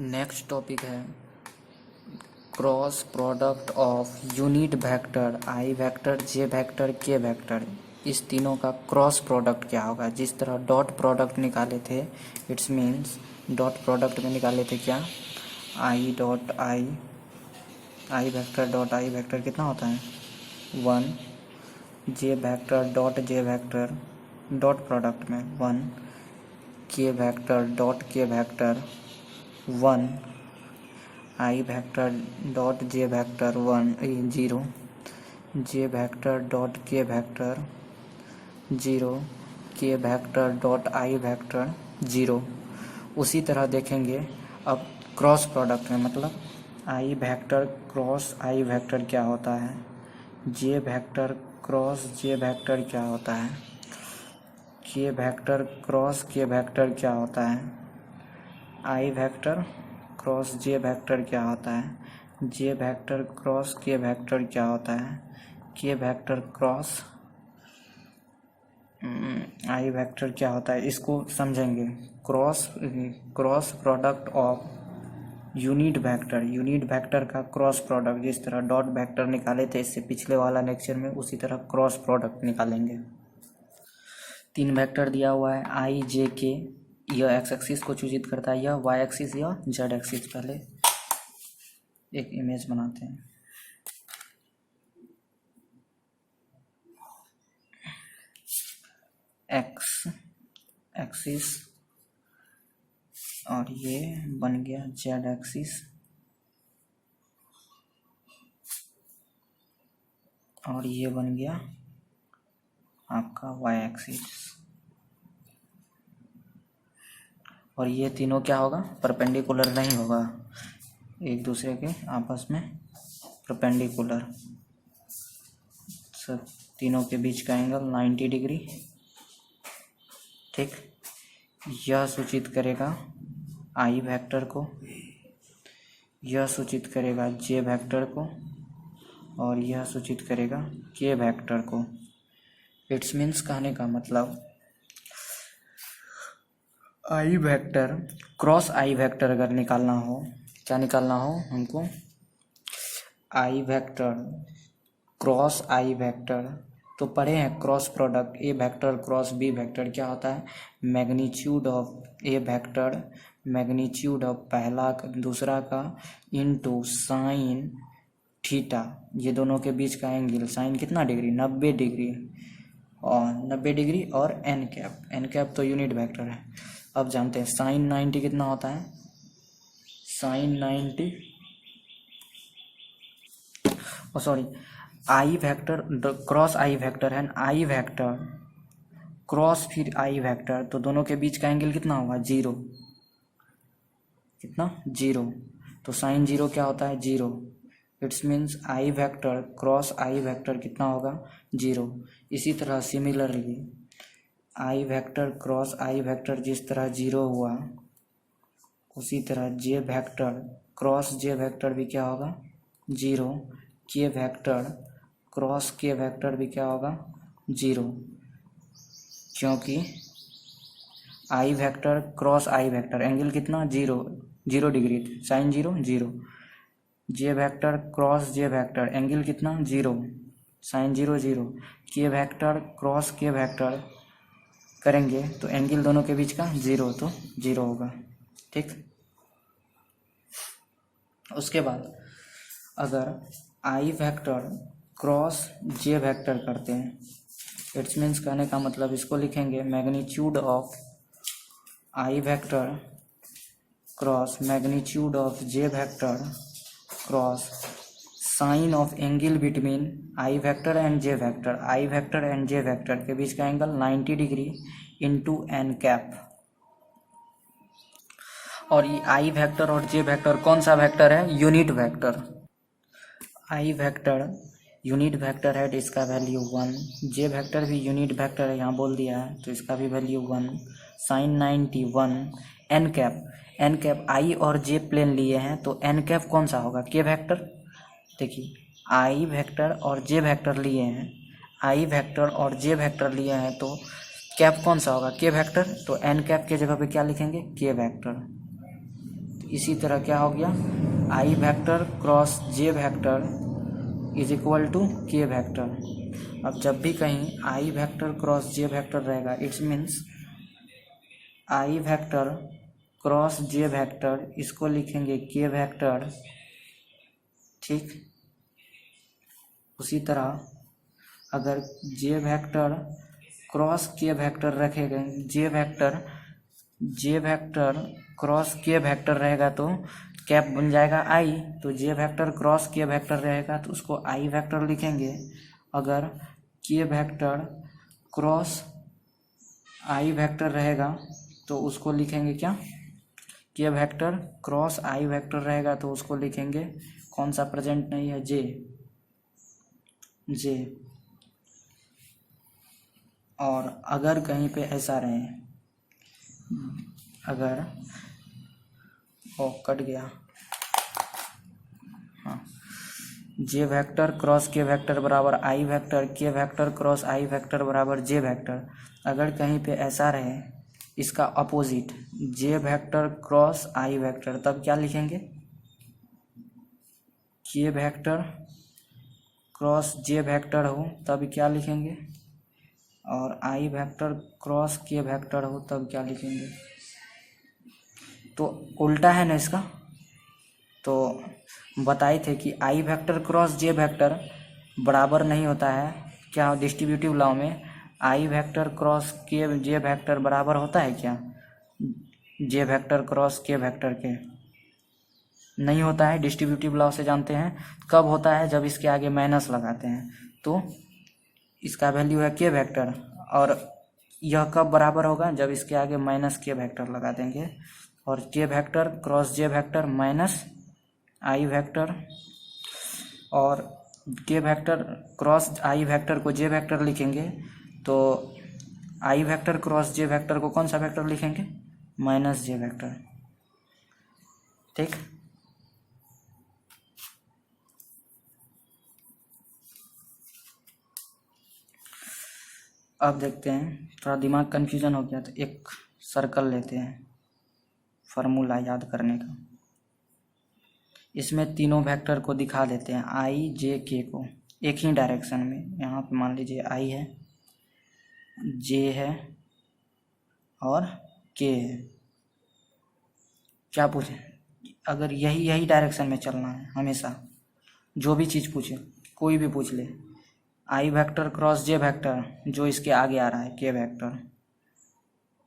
Next topic है cross product of unit vector i vector j vector k vector. इस तीनों का cross product क्या होगा। जिस तरह डॉट प्रोडक्ट निकाले थे, इट्स मीन्स डॉट प्रोडक्ट में निकाले थे क्या, I dot I vector dot I vector कितना होता है 1, J vector dot J vector dot product में 1, K vector dot K vector 1, I vector dot J vector 0, J vector dot K vector 0, K vector dot I vector 0। उसी तरह देखेंगे अब cross product में, मतलब i vector cross i vector क्या होता है, जे वेक्टर क्रॉस जे वेक्टर क्या होता है, के वेक्टर क्रॉस के वेक्टर क्या होता है, i vector cross J vector क्या होता है, जे वेक्टर क्रॉस के वेक्टर क्या होता है, के वेक्टर क्रॉस आई वेक्टर क्या होता है। इसको समझेंगे। Cross product of unit vector का क्रॉस प्रोडक्ट, जिस तरह डॉट वेक्टर निकाले थे इससे पिछले वाला लेक्चर में, उसी तरह क्रॉस प्रोडक्ट निकालेंगे। 3 वेक्टर दिया हुआ है आई जे के, यह एक्स एक्सिस को सूचित करता है, यह वाई एक्सिस या जेड एक्सिस। पहले एक इमेज बनाते हैं। एक्स एक्सिस और ये बन गया जेड एक्सिस और ये बन गया आपका वाई एक्सिस। और ये तीनों क्या होगा, परपेंडिकुलर नहीं होगा एक दूसरे के आपस में, परपेंडिकुलर। सब तीनों के बीच का एंगल 90 डिग्री। ठीक, यह सूचित करेगा आई वेक्टर को, यह सूचित करेगा जे वेक्टर को और यह सूचित करेगा के वेक्टर को। इट्स मीन्स कहने का मतलब i vector cross i vector अगर निकालना हो, क्या निकालना हो हमको, i vector cross i vector. तो पढ़े हैं cross product A vector cross B vector क्या होता है, magnitude of A vector, magnitude of पहला दूसरा का इनटू साइन थीटा, ये दोनों के बीच का एंगल साइन कितना डिग्री, 90 डिग्री, और 90 डिग्री और एन कैप तो यूनिट वेक्टर है। अब जानते हैं साइन 90 कितना होता है, sine 90 sorry i vector cross i vector है, आई वेक्टर क्रॉस फिर आई वेक्टर, तो दोनों के बीच का एंगल कितना होगा 0, कितना 0, तो साइन 0 क्या होता है 0। It's means I vector cross i vector कितना होगा 0। इसी तरह similarly I vector cross i vector जिस तरह 0 हुआ, उसी तरह जे वेक्टर क्रॉस जे वेक्टर भी क्या होगा 0, K vector cross K vector भी क्या होगा 0, क्योंकि आई vector cross i vector angle कितना 0 degree, sign 0। J vector cross जे वेक्टर एंगल कितना 0, sign 0। K vector cross K vector करेंगे तो एंगल दोनों के बीच का 0, तो 0 होगा। ठीक, उसके बाद अगर i vector cross J vector करते हैं, इट्स मीन्स कहने का मतलब इसको लिखेंगे magnitude of i vector cross magnitude of j vector cross sine of angle between i vector and j vector, i vector and j vector के बीच का angle 90 degree into n cap. और ये आई वेक्टर और जे वेक्टर कौन सा vector है, unit vector. I vector unit vector है तो इसका वैल्यू 1, जे वेक्टर भी यूनिट वेक्टर है यहाँ बोल दिया है तो इसका भी वैल्यू 1, साइन 90 1, एन कैप आई और जे प्लेन लिए हैं तो एन कैप कौन सा होगा, के वेक्टर। देखिए आई वेक्टर और जे वेक्टर लिए हैं, आई वेक्टर और जे वेक्टर लिए हैं तो कैप कौन सा होगा, के वेक्टर, तो एन कैप के जगह पे क्या लिखेंगे, के वेक्टर। इसी तरह क्या हो गया, I vector cross J vector is equal to K vector. अब जब भी कहीं I vector cross J vector रहेगा, it's means I vector cross J vector, इसको लिखेंगे के वेक्टर, ठीक। उसी तरह अगर J vector cross K vector रखेंगे, J vector cross K vector रहेगा तो कैप बन जाएगा आई, तो J vector cross K vector रहेगा तो उसको आई वेक्टर लिखेंगे। अगर के वेक्टर क्रॉस आई वेक्टर रहेगा तो उसको लिखेंगे क्या, के वेक्टर क्रॉस आई वेक्टर रहेगा तो उसको लिखेंगे, कौन सा प्रेजेंट नहीं है, जे। और अगर कहीं पे ऐसा रहे, अगर कट गया, हाँ, जे वेक्टर क्रॉस के वेक्टर बराबर आई vector, k vector cross i vector बराबर जे वेक्टर। अगर कहीं पे ऐसा रहे इसका opposite, J vector cross i vector, तब क्या लिखेंगे, के वेक्टर क्रॉस जे वेक्टर हो तब क्या लिखेंगे, और आई वेक्टर क्रॉस के वेक्टर हो तब क्या लिखेंगे। तो उल्टा है ना इसका। तो बताए थे कि आई वेक्टर क्रॉस जे वेक्टर बराबर नहीं होता है, क्या डिस्ट्रीब्यूटिव लॉ में आई वेक्टर क्रॉस के जे वेक्टर बराबर होता है क्या, जे वेक्टर क्रॉस के वेक्टर के, नहीं होता है। डिस्ट्रीब्यूटिव लॉ से जानते हैं कब होता है, जब इसके आगे माइनस लगाते हैं तो इसका वैल्यू है के वेक्टर, और यह कब बराबर होगा, जब इसके आगे माइनस के वेक्टर लगा देंगे। और के वेक्टर क्रॉस जे वेक्टर माइनस आई वेक्टर, और के वेक्टर क्रॉस आई वेक्टर को जे वेक्टर लिखेंगे तो आई वेक्टर क्रॉस जे वेक्टर को कौन सा वेक्टर लिखेंगे, माइनस जे वेक्टर, ठीक। अब देखते हैं, थोड़ा दिमाग कन्फ्यूजन हो गया तो एक सर्कल लेते हैं फार्मूला याद करने का। इसमें तीनों वेक्टर को दिखा देते हैं, आई जे के को एक ही डायरेक्शन में। यहाँ पे मान लीजिए आई है, जे है और के है। क्या पूछे, अगर यही डायरेक्शन में चलना है हमेशा, जो भी चीज़ पूछे, कोई भी पूछ ले, आई वेक्टर क्रॉस जे वेक्टर जो इसके आगे आ रहा है के vector,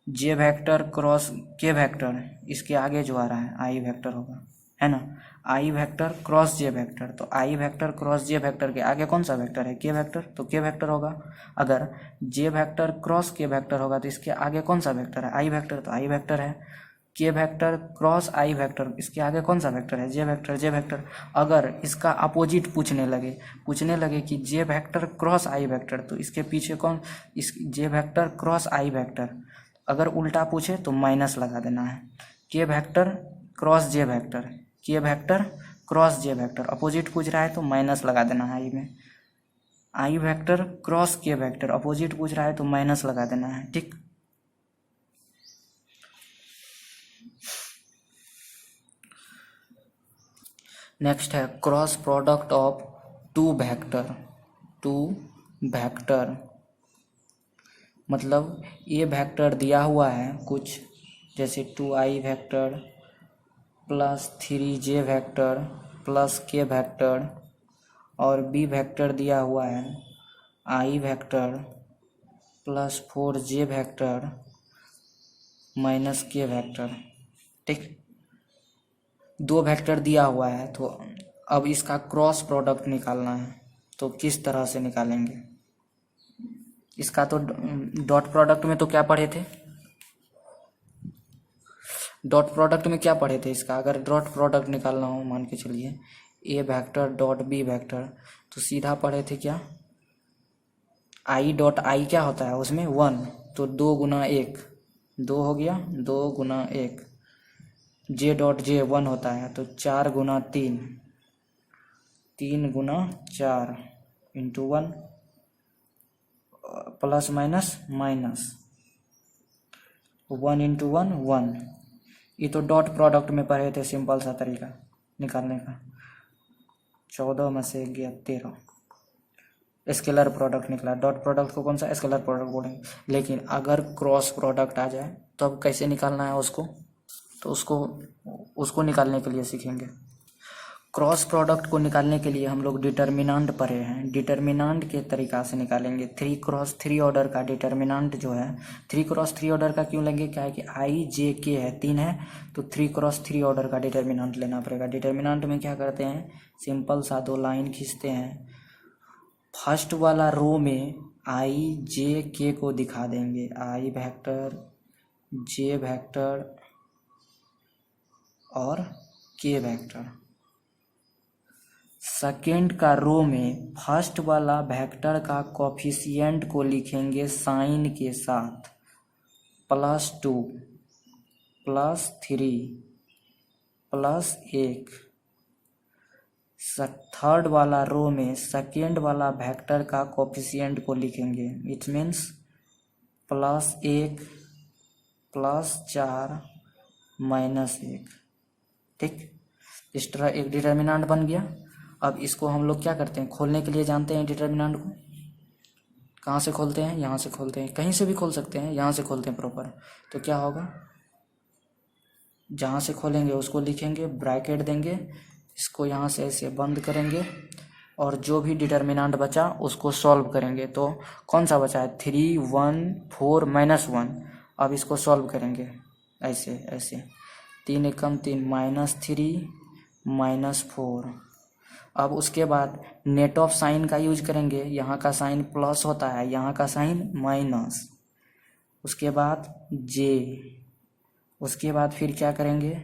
j vector cross K vector इसके आगे जो आ रहा है आई वेक्टर होगा, है ना। आई वेक्टर क्रॉस जे वेक्टर, तो आई वेक्टर क्रॉस जे वेक्टर के आगे कौन सा वेक्टर है, के वेक्टर, तो के वेक्टर होगा। अगर J vector cross K vector होगा तो इसके आगे कौन सा वेक्टर है, आई वेक्टर, तो आई वेक्टर है। के वेक्टर क्रॉस आई वेक्टर, इसके आगे कौन सा वेक्टर है, जे वेक्टर, जे वेक्टर। अगर इसका अपोजिट पूछने लगे कि जे वेक्टर क्रॉस आई वेक्टर, तो इसके पीछे कौन, इस जे वेक्टर क्रॉस आई वेक्टर। अगर उल्टा पूछे तो माइनस लगा देना है। के वेक्टर क्रॉस जे वेक्टर, के वेक्टर क्रॉस जे वेक्टर, अपोजिट पूछ रहा है तो माइनस लगा देना है आई में। आई vector cross K vector, opposite पूछ रहा है तो माइनस लगा देना है, ठीक। नेक्स्ट है cross product of two vector, मतलब ये वेक्टर दिया हुआ है कुछ, जैसे 2i vector plus 3j vector plus k vector, और b वेक्टर दिया हुआ है i vector plus 4j vector minus k vector, ठीक। दो वेक्टर दिया हुआ है, तो अब इसका क्रॉस प्रोडक्ट निकालना है, तो किस तरह से निकालेंगे इसका। तो डॉट प्रोडक्ट में तो क्या पढ़े थे, डॉट प्रोडक्ट में क्या पढ़े थे इसका। अगर डॉट प्रोडक्ट निकालना हो, मान के चलिए ए वेक्टर डॉट बी वेक्टर, तो सीधा पढ़े थे क्या, आई डॉट आई क्या होता है उसमें 1, तो 2 गुना 1 2 हो गया, 2 गुना 1। जे डॉट जे 1 होता है तो 4 गुना 3 3 गुना 4 into 1 plus minus minus 1 into 1 1, ये तो डॉट प्रोडक्ट में पढ़े थे, सिंपल सा तरीका निकालने का। 14 में से गया 13, स्केलर प्रोडक्ट निकला। डॉट प्रोडक्ट को कौन सा स्केलर प्रोडक्ट बोलेंगे। लेकिन अगर क्रॉस प्रोडक्ट आ जाए तो अब कैसे निकालना है उसको, तो उसको निकालने के लिए सीखेंगे। क्रॉस प्रोडक्ट को निकालने के लिए हम लोग डिटर्मिनांट पढ़े हैं, डिटर्मिनांट के तरीका से निकालेंगे। 3x3 ऑर्डर का डिटर्मिनांट जो है, 3x3 ऑर्डर का क्यों लेंगे, क्या है कि आई जे के है, 3 है, तो 3x3 ऑर्डर का डिटर्मिनांट लेना पड़ेगा। डिटर्मिनांट में क्या करते हैं, सिंपल सा 2 लाइन खींचते हैं। फर्स्ट वाला रो में आई जे के को दिखा देंगे, आई वेक्टर, जे वेक्टर और के वेक्टर। सेकेंड का रो में फर्स्ट वाला वेक्टर का कोफिशिएंट को लिखेंगे साइन के साथ, +2 +3 +1। थर्ड वाला रो में सेकेंड वाला वेक्टर का कोफिशिएंट को लिखेंगे, इट मीन्स +1 +4 -1। ठीक, इस तरह एक डिटर्मिनेंट बन गया। अब इसको हम लोग क्या करते हैं, खोलने के लिए जानते हैं डिटर्मिनेंट को कहाँ से खोलते हैं, यहाँ से खोलते हैं, कहीं से भी खोल सकते हैं, यहाँ से खोलते हैं प्रॉपर। तो क्या होगा, जहाँ से खोलेंगे उसको लिखेंगे, ब्रैकेट देंगे, इसको यहाँ से ऐसे बंद करेंगे और जो भी डिटर्मिनेंट बचा उसको सॉल्व करेंगे। तो कौन सा बचा है, 3 1 4 -1। अब इसको सॉल्व करेंगे ऐसे ऐसे, 3 एकम 3 -3 -4। अब उसके बाद नेट ऑफ साइन का यूज करेंगे, यहाँ का साइन प्लस होता है, यहाँ का साइन माइनस। उसके बाद जे, उसके बाद फिर क्या करेंगे,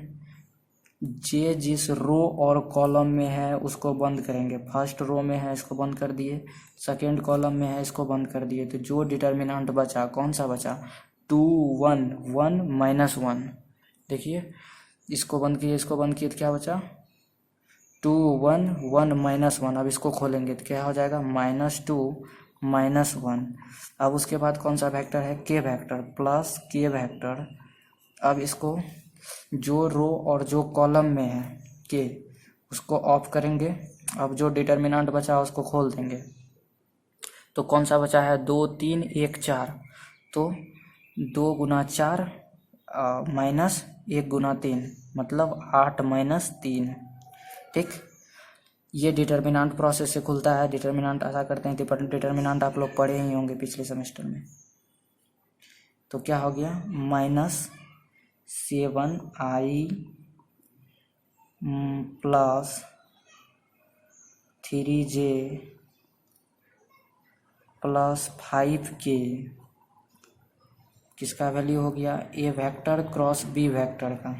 जे जिस रो और कॉलम में है उसको बंद करेंगे। फर्स्ट रो में है इसको बंद कर दिए, सेकेंड कॉलम में है इसको बंद कर दिए। तो जो डिटर्मिनेंट बचा, कौन सा बचा, 2 1 1 -1। देखिए इसको बंद किए, इसको बंद किए, तो क्या बचा, 2 1 1 -1। अब इसको खोलेंगे तो क्या हो जाएगा, -2 -1। अब उसके बाद कौन सा वेक्टर है, के वेक्टर, प्लस के वेक्टर। अब इसको जो रो और जो कॉलम में है के, उसको ऑफ करेंगे। अब जो डिटर्मिनेंट बचा उसको खोल देंगे। तो कौन सा बचा है, 2 3 1 4। तो 2 × 4 -1 × 3 मतलब 8 -3। ठीक, ये डिटर्मिनेंट प्रोसेस से खुलता है। डिटर्मिनेंट ऐसा करते हैं, डिटर्मिनेंट आप लोग पढ़े ही होंगे पिछले सेमेस्टर में। तो क्या हो गया, -7i +3j +5k, किसका वैल्यू हो गया, ए वेक्टर क्रॉस बी वेक्टर का।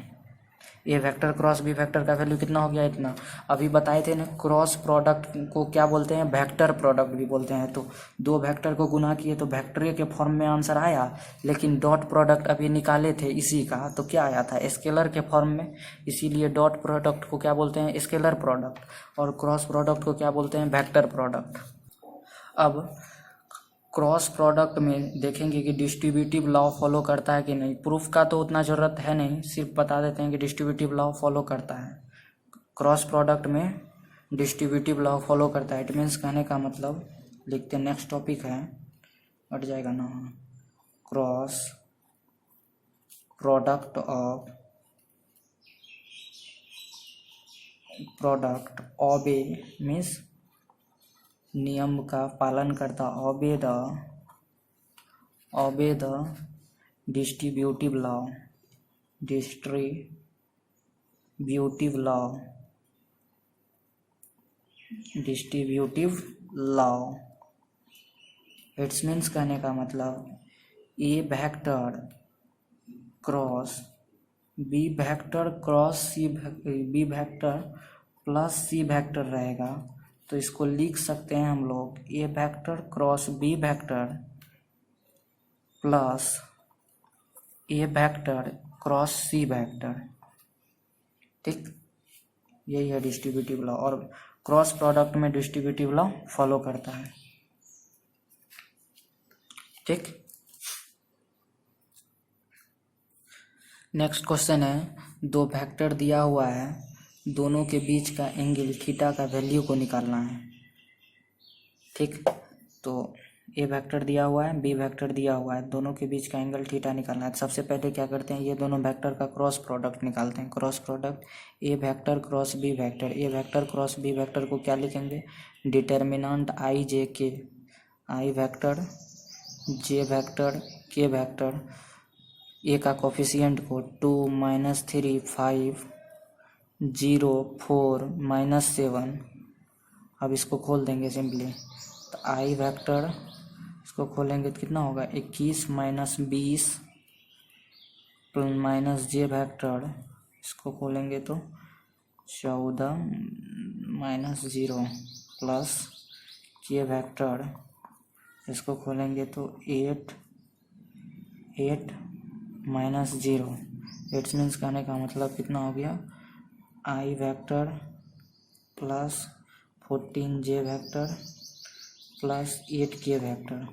ए वेक्टर क्रॉस बी वेक्टर का वैल्यू कितना हो गया, इतना। अभी बताए थे ना, क्रॉस प्रोडक्ट को क्या बोलते हैं, वेक्टर प्रोडक्ट भी बोलते हैं। तो 2 वेक्टर को गुना किए तो वेक्टर के फॉर्म में आंसर आया, लेकिन डॉट प्रोडक्ट अभी निकाले थे इसी का, तो क्या आया था, स्केलर के फॉर्म में। इसीलिए डॉट प्रोडक्ट को क्या बोलते हैं, स्केलर प्रोडक्ट, और क्रॉस प्रोडक्ट को क्या बोलते हैं, वेक्टर प्रोडक्ट। अब क्रॉस प्रोडक्ट में देखेंगे कि डिस्ट्रीब्यूटिव लॉ फॉलो करता है कि नहीं। प्रूफ का तो उतना ज़रूरत है नहीं, सिर्फ बता देते हैं कि डिस्ट्रीब्यूटिव लॉ फॉलो करता है। क्रॉस प्रोडक्ट में डिस्ट्रीब्यूटिव लॉ फॉलो करता है। इट मीन्स कहने का मतलब, लिखते हैं, नेक्स्ट टॉपिक है, हट जाएगा ना, cross product of product obey means नियम का पालन करता, obey the distributive law, distributive law. It's means कहने का मतलब, A vector cross B vector cross C, B vector plus C vector रहेगा। तो इसको लिख सकते हैं हम लोग, A vector cross B vector plus A vector cross C vector. ठीक, यही है डिस्ट्रीब्यूटिव लॉ, और क्रॉस प्रोडक्ट में डिस्ट्रीब्यूटिव लॉ फॉलो करता है। ठीक, नेक्स्ट क्वेश्चन है, दो वेक्टर दिया हुआ है, दोनों के बीच का एंगल थीटा का वैल्यू को निकालना है। ठीक, तो ए वेक्टर दिया हुआ है, बी वेक्टर दिया हुआ है, दोनों के बीच का एंगल थीटा निकालना है। सबसे पहले क्या करते हैं, ये दोनों वेक्टर का क्रॉस प्रोडक्ट निकालते हैं। Cross product A vector cross B vector, A vector cross B vector को क्या लिखेंगे, determinant i j k, i vector j vector k vector, A का कोफिशिएंट को 2 -3 5 0 4 -7। अब इसको खोल देंगे सिंपली, तो आई वेक्टर इसको खोलेंगे तो कितना होगा, 21 - 20 माइनस जे वेक्टर, इसको खोलेंगे तो 14 -0 प्लस के वेक्टर, इसको खोलेंगे तो 8 -0। इट्स मीन्स कहने का मतलब कितना हो गया, I vector plus 14 j vector plus 8 k vector.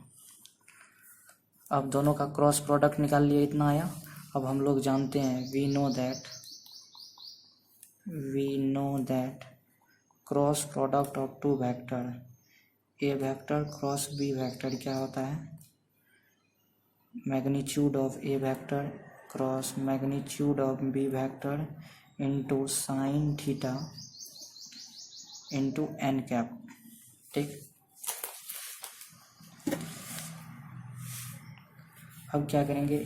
अब दोनों का क्रॉस प्रोडक्ट निकाल लिया, इतना आया। अब हम लोग जानते हैं, we know that cross product of two vector, A vector cross B vector क्या होता है, magnitude of A vector cross magnitude of B vector into sine theta into n cap. ठीक, अब क्या करेंगे,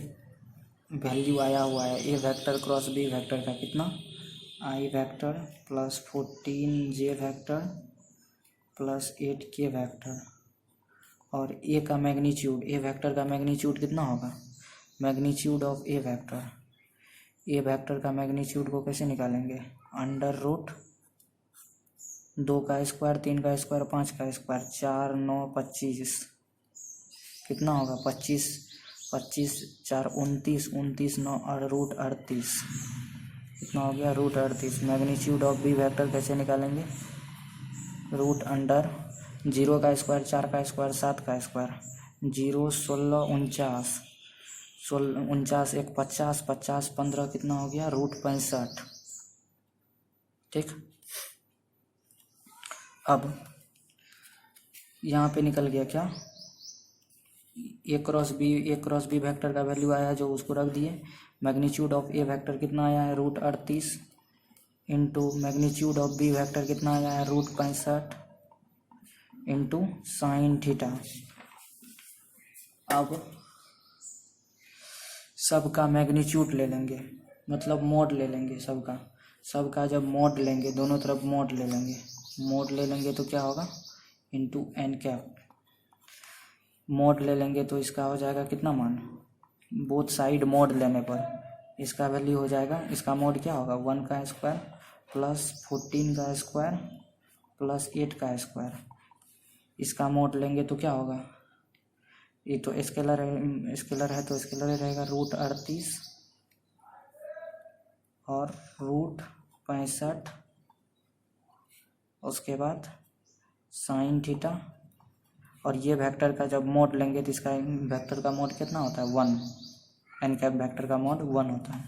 वैल्यू आया हुआ है A vector cross B vector का कितना, i vector plus 14 j vector plus 8 k vector, और ए का मैग्नीट्यूड, ए वेक्टर का मैग्नीट्यूड कितना होगा, magnitude of A vector, A vector का मैग्नीट्यूड को कैसे निकालेंगे, अंडर रूट 2 का स्क्वायर 3 का स्क्वायर 5 का स्क्वायर, 4 9 25, कितना होगा 25 4 29 29 9 और रूट 38, कितना हो गया root 38। Magnitude of B vector कैसे निकालेंगे, रूट अंडर 0 का स्क्वायर 4 का स्क्वायर 7 का स्क्वायर, 0 16 49 49 1 50 50 15 कितना हो गया रूट 65। ठीक, अब यहाँ पे निकल गया क्या, ए क्रॉस बी वेक्टर का वैल्यू आया है जो उसको रख दिए, मैग्नीट्यूड ऑफ ए वेक्टर कितना आया है root 38 into magnitude of B vector कितना आया है रूट 65 इंटू साइन थीटा। अब सबका मैग्नीट्यूड ले लेंगे, मतलब मोड ले लेंगे सबका जब मोड लेंगे, दोनों तरफ मोड ले लेंगे तो क्या होगा, इंटू एन कैप। मोड ले लेंगे तो इसका हो जाएगा कितना मान, बोथ साइड मोड लेने पर इसका वैल्यू हो जाएगा, इसका मोड क्या होगा 1 का स्क्वायर प्लस 14 का स्क्वायर प्लस 8 का स्क्वायर, इसका मोड लेंगे तो क्या होगा, ये तो स्केलर है तो स्केलर ही रहेगा, रूट 38 और रूट 65, उसके बाद साइन थीटा, और ये वेक्टर का जब मोड लेंगे तो इसका वेक्टर का मोड कितना होता है 1, एन कैप वेक्टर का मोड 1 होता है।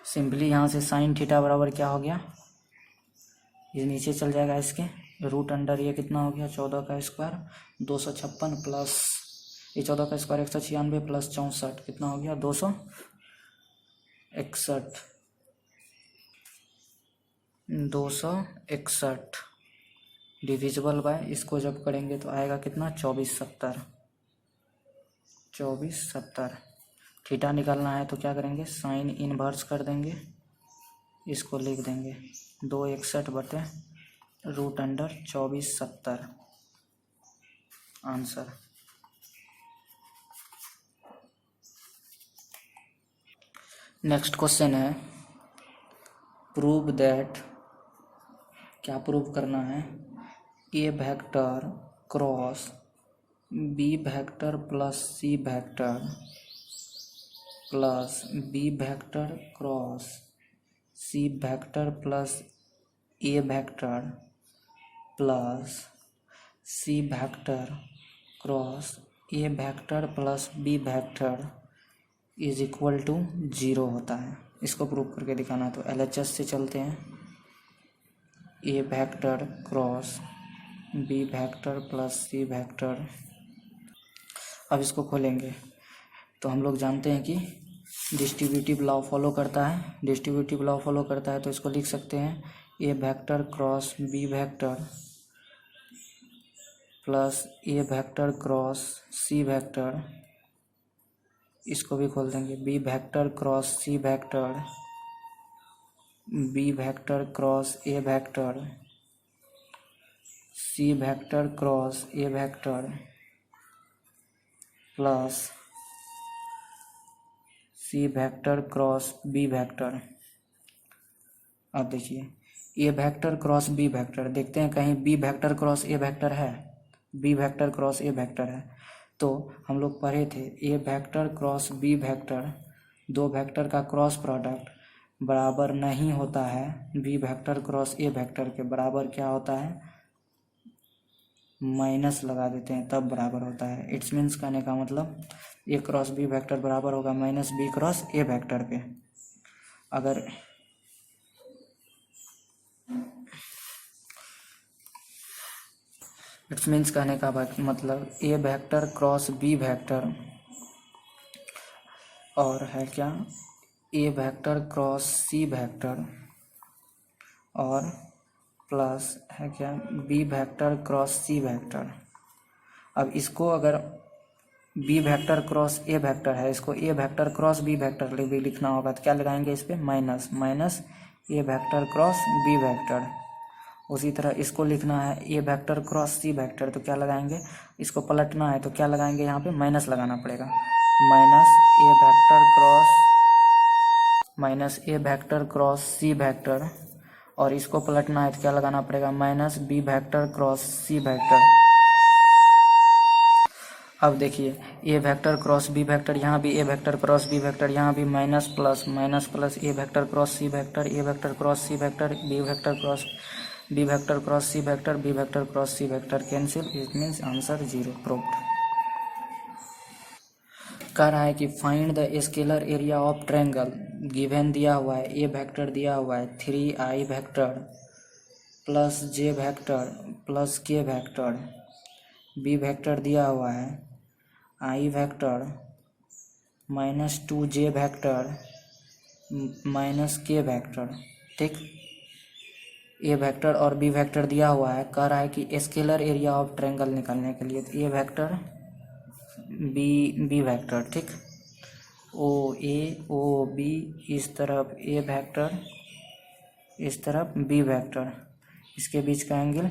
सिंपली यहाँ से साइन थीटा बराबर क्या हो गया, ये नीचे चल जाएगा इसके, रूट अंडर ये कितना हो गया 14 का स्क्वायर 256 प्लस ये 14 का स्क्वायर 196 प्लस 64 कितना हो गया 261 डिविजिबल बाय, इसको जब करेंगे तो आएगा कितना 2470। थीटा निकालना है तो क्या करेंगे, साइन इनवर्स कर देंगे, इसको लिख देंगे 261 बटे root under 2470 answer. Next question है, प्रूव दैट, क्या प्रूव करना है, A vector cross B vector plus C vector plus B vector cross C vector plus A vector plus C vector cross A vector plus B vector is equal to 0 होता है। इसको prove करके दिखाना है। तो LHS से चलते हैं, A vector cross B vector plus C vector. अब इसको खोलेंगे तो हम लोग जानते हैं कि डिस्ट्रीब्यूटिव लॉ फॉलो करता है। डिस्ट्रीब्यूटिव लॉ फॉलो करता है तो इसको लिख सकते हैं A vector cross B vector plus A vector cross C vector. इसको भी खोल देंगे, B vector cross C vector, B vector cross A vector, C vector cross A vector plus C vector cross B vector. अब देखिए A vector cross B vector, देखते हैं कहीं B vector cross A vector है, B vector cross A vector है। तो हम लोग पढ़े थे A vector cross B vector, दो वेक्टर का क्रॉस प्रोडक्ट बराबर नहीं होता है B vector cross A vector के। बराबर क्या होता है, माइनस लगा देते हैं तब बराबर होता है। इट्स मीन्स कहने का मतलब ए क्रॉस बी वेक्टर बराबर होगा minus B cross A vector के। अगर इट्स मीन्स कहने का मतलब A vector cross B vector और है क्या A vector cross C vector और प्लस है क्या B vector cross C vector. अब इसको अगर B vector cross A vector है, इसको A vector cross B vector भी लिखना होगा तो क्या लगाएंगे इस पर minus, minus A vector cross B vector. उसी तरह इसको लिखना है A vector cross C vector तो क्या लगाएंगे, इसको पलटना है तो क्या लगाएंगे, यहाँ पे माइनस लगाना पड़ेगा, minus A vector cross minus A vector cross C vector. और इसको पलटना है तो क्या लगाना पड़ेगा, minus B vector cross C vector. अब देखिए A vector cross B vector, यहाँ भी A vector cross B vector, यहाँ भी minus plus, minus plus A vector cross C vector, A vector cross C vector, B vector cross B vector cross C vector, B vector cross C vector cancel. It means answer 0 proved. कह रहा है कि find the scalar area of triangle, given दिया हुआ है A vector दिया हुआ है 3i वेक्टर प्लस जे वेक्टर प्लस के वेक्टर, बी वेक्टर दिया हुआ है i vector minus 2j vector minus के वेक्टर। ठीक, ए वेक्टर और बी वेक्टर दिया हुआ है। कह रहा है कि स्केलर एरिया ऑफ ट्रायंगल निकालने के लिए ए वेक्टर बी वेक्टर, ठीक, ओ बी, इस तरफ ए वेक्टर, इस तरफ बी वेक्टर, इसके बीच का एंगल।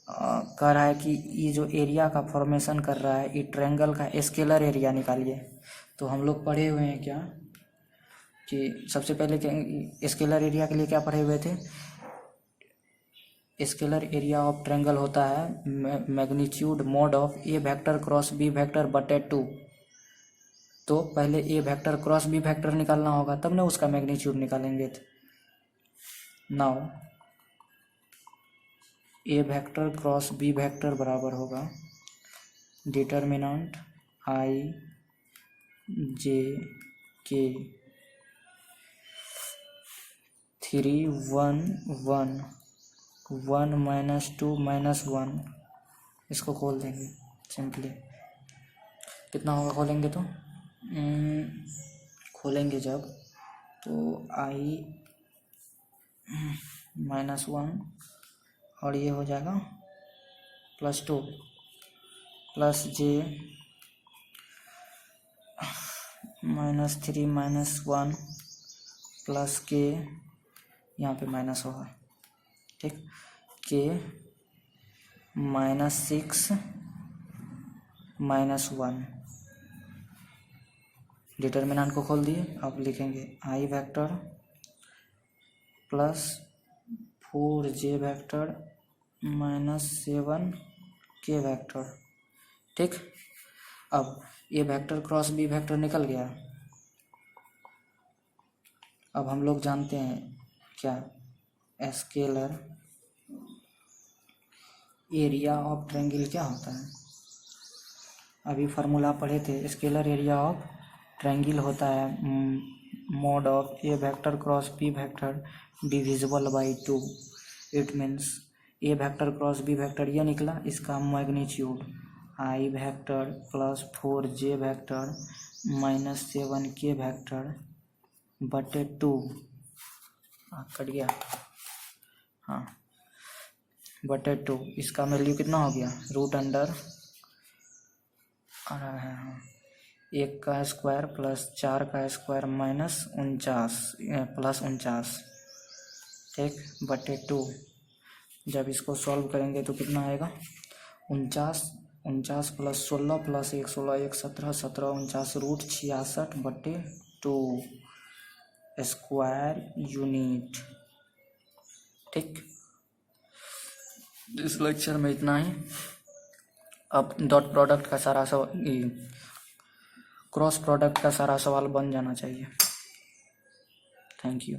कह रहा है कि ये जो एरिया का फॉर्मेशन कर रहा है ये ट्रायंगल का स्केलर एरिया निकालिए। तो हम लोग पढ़े हुए हैं क्या कि सबसे पहले स्केलर एरिया के लिए क्या पढ़े हुए थे, स्केलर एरिया ऑफ ट्रायंगल होता है magnitude mod of A vector cross B vector बटे 2। तो पहले A vector cross B vector निकालना होगा तब ना उसका मैग्नीट्यूड निकालेंगे। Now A vector cross B vector बराबर होगा डिटर्मिनेंट आई जे के 3 1 1 1 माइनस 2 माइनस 1। इसको खोल देंगे सिंपली, कितना होगा खोलेंगे तो खोलेंगे जब तो आई माइनस 1 और ये हो जाएगा प्लस 2 प्लस जे माइनस 3 माइनस 1 प्लस के, यहाँ पे माइनस होगा, ठीक, के माइनस 6 माइनस 1। डिटर्मिनेंट को खोल दिए। अब लिखेंगे I vector plus 4j vector minus 7 के वेक्टर, ठीक। अब ये वेक्टर क्रॉस बी वेक्टर निकल गया। अब हम लोग जानते हैं क्या स्केलर एरिया ऑफ ट्रायंगल क्या होता है। अभी फार्मूला पढ़े थे स्केलर एरिया ऑफ ट्रायंगल होता है mod of A vector cross B vector divisible by 2। It means A vector cross B vector ये निकला, इसका magnitude i vector plus 4 j vector minus 7 के वेक्टर बटे 2 कट गया, हाँ बटे 2। इसका वैल्यू कितना हो गया, रूट अंडर आ रहा है, हाँ 1 का स्क्वायर प्लस 4 का स्क्वायर माइनस 49 प्लस 49, ठीक बटे 2। जब इसको सॉल्व करेंगे तो कितना आएगा, 49 प्लस 16 प्लस 1 16 1 17 17 49 रूट 66 बटे 2 स्क्वायर यूनिट। ठीक, इस लेक्चर में इतना ही। अब डॉट प्रोडक्ट का सारा सवाल, क्रॉस प्रोडक्ट का सारा सवाल बन जाना चाहिए। Thank you.